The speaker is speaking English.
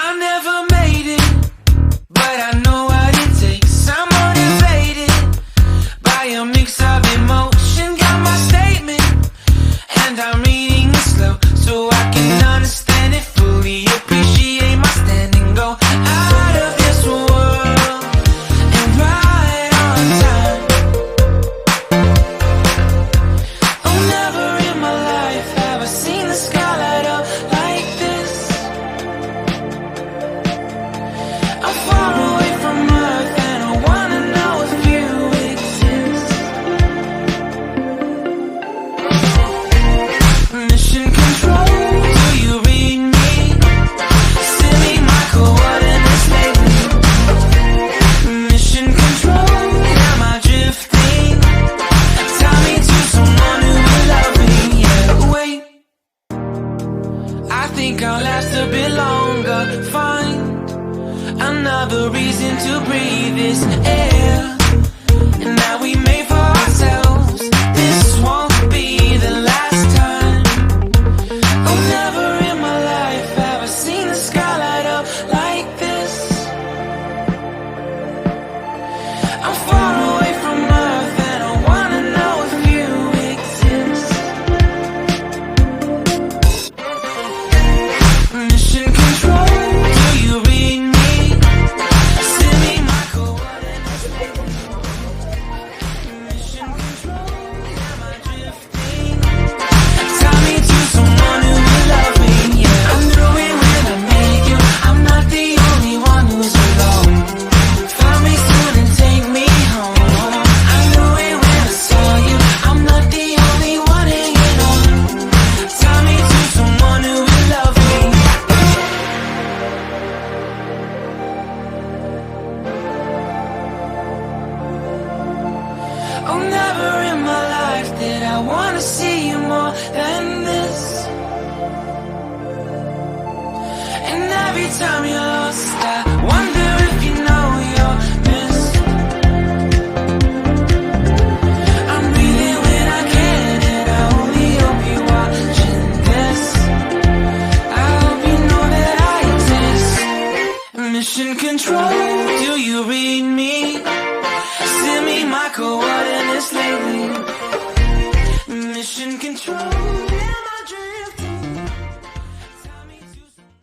I never made it, but I know what it takes. I'm motivated by a mix of emotion. Got my statement, and I'm reading it slow so I can understand it fully. Appreciate my standing, go out of this world and right on time. Oh, never in my life have I seen the sky light up like this. I'm far away from Earth and I wanna know if you exist. Mission control, do you read me? Send me my coordinates lately. Mission control, am I drifting? Tie me to someone who will love me. Yeah, wait, I think I'll last a bit longer. Find another reason to breathe this air, and that we made for ourselves. This won't be the last time. Oh, never in my life have I seen the sky light up like this. I'm far away from Earth and I wanna know if you exist. Mission control, do you read me? Send me my coordinates. Mission control, am I drifting? Tie me to someone who will love me. Yeah, I knew it when I met you. I'm not the only one who's alone. Find me soon and take me home. I knew it when I saw you. I'm not the only one hanging on. Tie me to someone who will love me. Oh, never in my life did I wanna see you more than this. And every time you're lost, I wonder if you know you're missed. I'm breathing when I can, and I only hope you're watching this. I hope you know that I exist. Mission control, do you read me? Send me my coordinates lately.